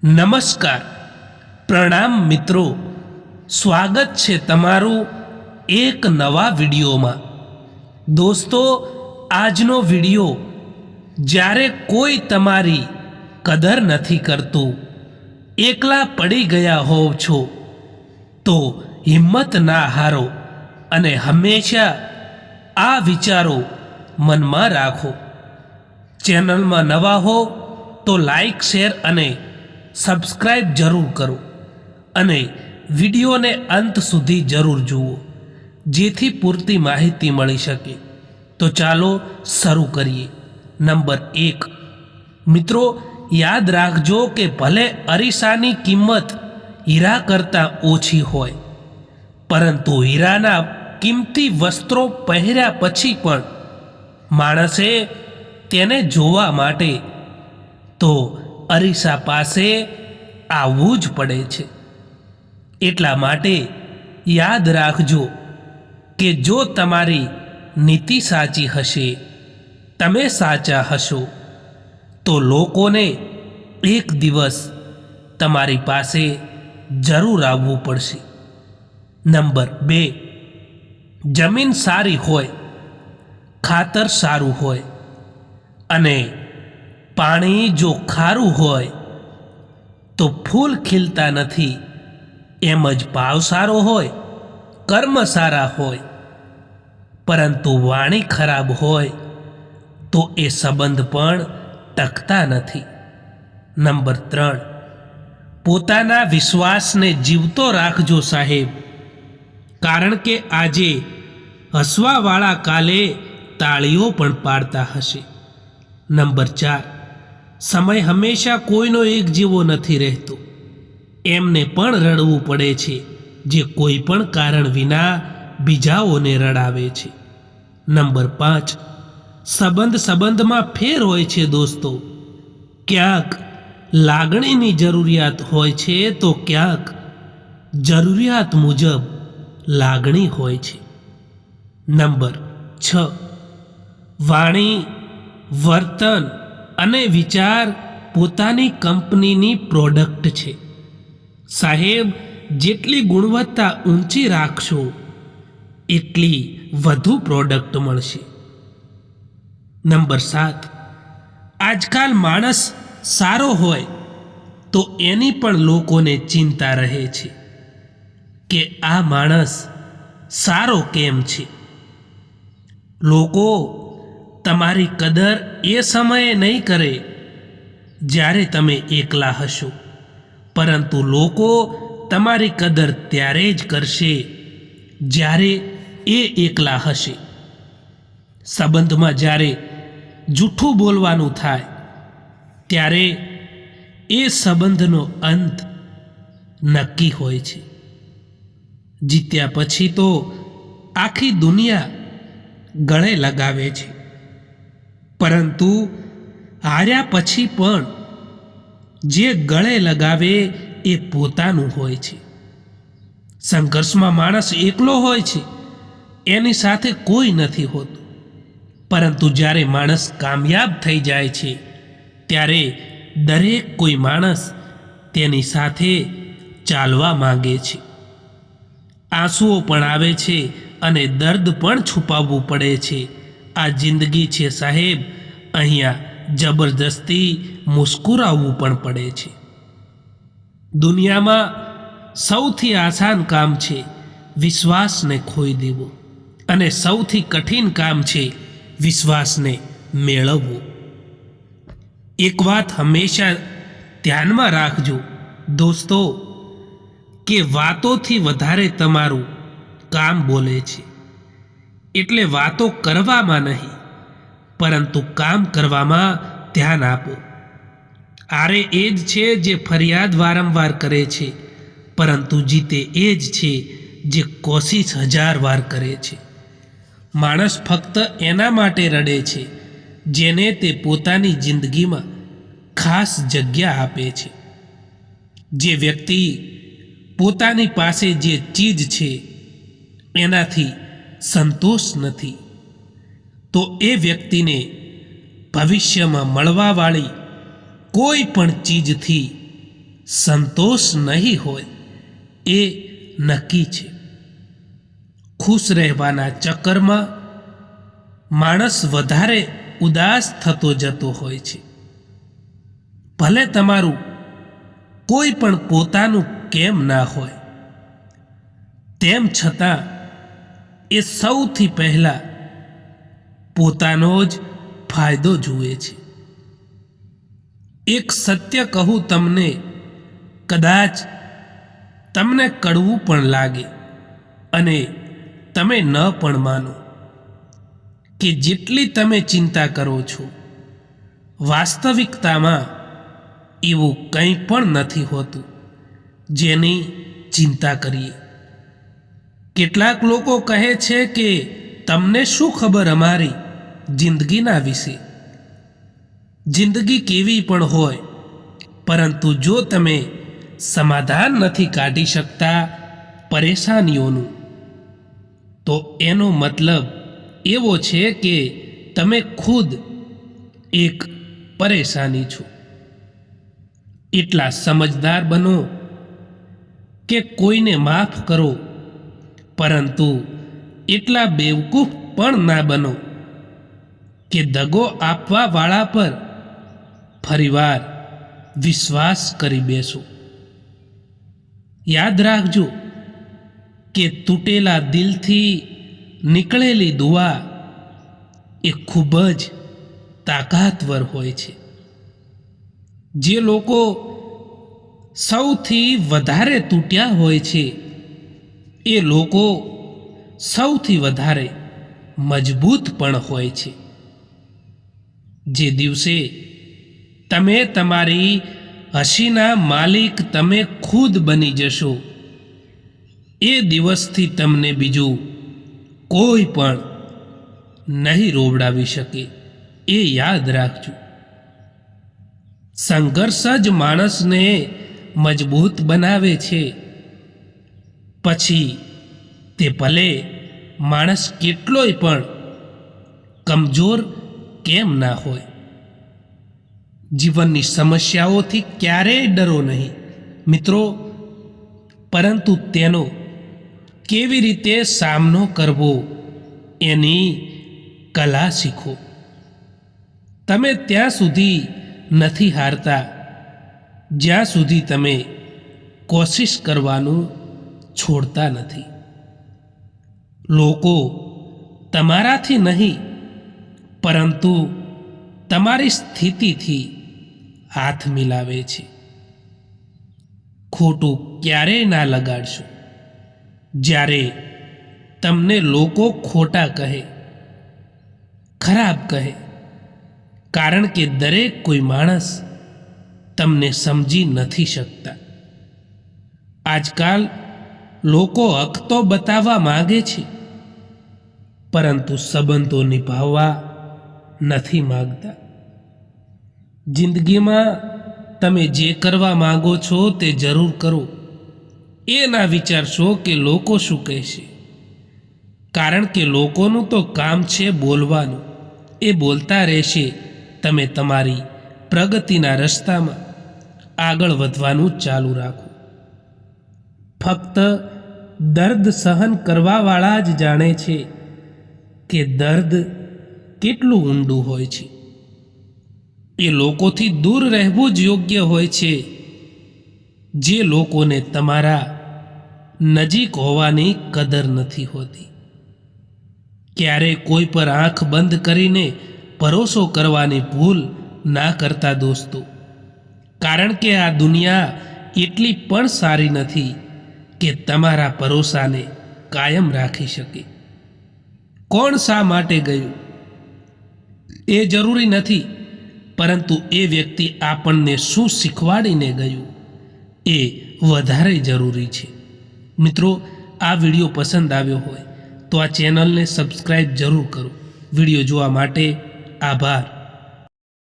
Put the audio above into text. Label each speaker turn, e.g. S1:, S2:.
S1: નમસ્કાર, પ્રણામ મિત્રો. સ્વાગત છે તમારું એક નવા વિડીયોમાં. દોસ્તો, આજનો વિડીયો જ્યારે કોઈ તમારી કદર નથી કરતું, એકલા પડી ગયા હોવ છો, તો હિંમત ના હારો અને હંમેશા આ વિચારો મનમાં રાખો. ચેનલમાં નવા હો તો લાઈક, શેર અને સબસ્ક્રાઈબ જરૂર કરો અને વિડીયોને અંત સુધી જરૂર જુઓ, જેથી પૂરતી માહિતી મળી શકે. તો ચાલો શરૂ કરીએ. નંબર 1, મિત્રો, યાદ રાખજો કે ભલે અરીસાની કિંમત હીરા કરતાં ઓછી હોય, પરંતુ હીરાના કિંમતી વસ્ત્રો પહેર્યા પછી પણ માણસે તેને જોવા માટે તો અરીસા પાસે આવવું જ પડે છે. એટલા માટે યાદ રાખજો કે જો તમારી નીતિ સાચી હશે, તમે સાચા હશો, તો લોકોને એક દિવસ તમારી પાસે જરૂર આવવું પડશે. નંબર 2, જમીન સારી હોય, ખાતર સારું હોય અને પાણી જો ખારું હોય તો ફૂલ ખીલતા નથી. એમ જ ભાવ સારો હોય, કર્મ સારા હોય, પરંતુ વાણી ખરાબ હોય તો એ સંબંધ પણ ટકતા નથી. નંબર 3, પોતાના વિશ્વાસને જીવતો રાખજો સાહેબ, કારણ કે આજે હસવાવાળા કાલે તાળીઓ પણ પાડતા હશે. નંબર 4, સમય હંમેશા કોઈનો એક જેવો નથી રહેતો. એમને પણ રડવું પડે છે જે કોઈ પણ કારણ વિના બીજાઓને રડાવે છે. નંબર 5, સંબંધમાં ફેર હોય છે દોસ્તો. ક્યાંક લાગણીની જરૂરિયાત હોય છે તો ક્યાંક જરૂરિયાત મુજબ લાગણી હોય છે. નંબર 6, વાણી, વર્તન અને વિચાર પોતાની કંપનીની પ્રોડક્ટ છે સાહેબ. જેટલી ગુણવત્તા ઊંચી રાખશો એટલી વધુ પ્રોડક્ટ મળશે. નંબર 7, આજકાલ માણસ સારો હોય તો એની પણ લોકોને ચિંતા રહે છે કે આ માણસ સારો કેમ છે. લોકો તમારી કદર એ સમયે નહીં કરે જ્યારે તમે એકલા હશો, પરંતુ લોકો તમારી કદર ત્યારે જ કરશે જ્યારે એ એકલા હશે. સંબંધમાં જ્યારે જૂઠું બોલવાનું થાય ત્યારે એ સંબંધનો અંત નક્કી હોય છે. જીત્યા પછી તો આખી દુનિયા ગળે લગાવે છે, પરંતુ હાર્યા પછી પણ જે ગળે લગાવે એ પોતાનું હોય છે. સંઘર્ષમાં માણસ એકલો હોય છે, એની સાથે કોઈ નથી હોતું, પરંતુ જ્યારે માણસ કામયાબ થઈ જાય છે ત્યારે દરેક કોઈ માણસ તેની સાથે ચાલવા માંગે છે. આંસુઓ પણ આવે છે અને દર્દ પણ છુપાવવું પડે છે. આ જિંદગી છે સાહેબ, અહીંયા જબરદસ્તી મુસ્કુરાવવું પણ પડે છે. દુનિયામાં સૌથી આસાન કામ છે વિશ્વાસને ખોઈ દેવો, અને સૌથી કઠિન કામ છે વિશ્વાસને મેળવવો. એક વાત હંમેશા ધ્યાનમાં રાખજો દોસ્તો, કે વાતોથી વધારે તમારું કામ બોલે છે. એટલે વાતો કરવામાં નહીં, પરંતુ કામ કરવામાં ધ્યાન આપો. આરે એ જ છે જે ફરિયાદ વારંવાર કરે છે, પરંતુ જીતે એ જ છે જે કોશિશ 1000 વાર કરે છે. માણસ ફક્ત એના માટે રડે છે જેને તે પોતાની જિંદગીમાં ખાસ જગ્યા આપે છે. જે વ્યક્તિ પોતાની પાસે જે ચીજ છે એનાથી સંતોષ નથી, તો એ વ્યક્તિને ભવિષ્યમાં મળવાવાળી કોઈ પણ ચીજથી સંતોષ નહીં હોય એ નક્કી છે. ખુશ રહેવાના ચક્કરમાં માણસ વધારે ઉદાસ થતો જતો હોય છે. ભલે તમારું કોઈ પણ પોતાનું કેમ ના હોય, તેમ છતાં એ સૌથી પહેલા પોતાનો જ ફાયદો જુએ છે. એક સત્ય કહું તમને, કદાચ તમને કડવું પણ લાગે અને તમે ન પણ માનો કે જેટલી તમે ચિંતા કરો છો, વાસ્તવિકતામાં એવું કંઈ પણ નથી હોતું જેની ચિંતા કરીએ. કેટલાક લોકો કહે છે કે તમને શું ખબર અમારી જિંદગીના વિશે. જિંદગી કેવી પણ હોય, પરંતુ જો તમે સમાધાન નથી કાઢી શકતા પરેશાનીઓનું, તો એનો મતલબ એવો છે કે તમે ખુદ એક પરેશાની છો. એટલા સમજદાર બનો કે કોઈને માફ કરો, પરંતુ એટલા બેવકૂફ પણ ના બનો કે દગો આપવા વાળા પર ફરીવાર વિશ્વાસ કરી બેસો. યાદ રાખજો કે તૂટેલા દિલથી નીકળેલી દુઆ એ ખૂબ જ તાકાતવર હોય છે. જે લોકો સૌથી વધારે તૂટ્યા હોય છે, એ લોકો સૌથી વધારે મજબૂત પણ હોય છે. જે દિવસે તમે તમારી હસીના માલિક તમે ખુદ બની જશો, એ દિવસથી તમને બીજું કોઈ પણ નહીં રોવડાવી શકે, એ યાદ રાખજો. સંઘર્ષ જ માણસને મજબૂત બનાવે છે. પછી તે ભલે માણસ કેટલોય પણ કમજોર કેમ ના હોય. જીવનની સમસ્યાઓથી ક્યારેય ડરો નહીં મિત્રો, પરંતુ તેનો કેવી રીતે સામનો કરવો એની કલા શીખો. તમે ત્યાં સુધી નથી હારતા જ્યાં સુધી તમે કોશિશ કરવાનું છોડતા નથી. લોકો તમારાથી નહીં, પરંતુ તમારી સ્થિતિથી હાથ મિલાવે છે. ખોટું ક્યારેય ના લગાડશો. જ્યારે તમને લોકો ખોટા કહે, ખરાબ કહે, કારણ કે દરેક કોઈ માણસ તમને સમજી નથી શકતા. આજકાલ લોકો હક તો બતાવવા માંગે છે, પરંતુ સંબંધો નિભાવવા નથી માંગતા. જિંદગીમાં તમે જે કરવા માંગો છો તે જરૂર કરો. એ ના વિચારશો કે લોકો શું કહેશે, કારણ કે લોકોનું તો કામ છે બોલવાનું. એ બોલતા રહેશે. તમે તમારી પ્રગતિના રસ્તામાં આગળ વધવાનું ચાલુ રાખો. ફક્ત દર્દ સહન કરવાવાળા જ જાણે છે કે દર્દ કેટલું ઊંડું હોય છે. એ લોકોથી દૂર રહેવું જ યોગ્ય હોય છે જે લોકોને તમારા નજીક હોવાની કદર નથી હોતી. ક્યારેય કોઈ પર આંખ બંધ કરીને ભરોસો કરવાની ભૂલ ના કરતા દોસ્તો, કારણ કે આ દુનિયા એટલી પણ સારી નથી કે તમારા ભરોસાને કાયમ રાખી શકે. કોણ શા માટે ગયું એ જરૂરી નથી, પરંતુ એ વ્યક્તિ આપણને શું શીખવાડીને ગયું એ વધારે જરૂરી છે. મિત્રો, આ વિડીયો પસંદ આવ્યો હોય તો આ ચેનલને સબસ્ક્રાઈબ જરૂર કરો. વિડીયો જોવા માટે આભાર.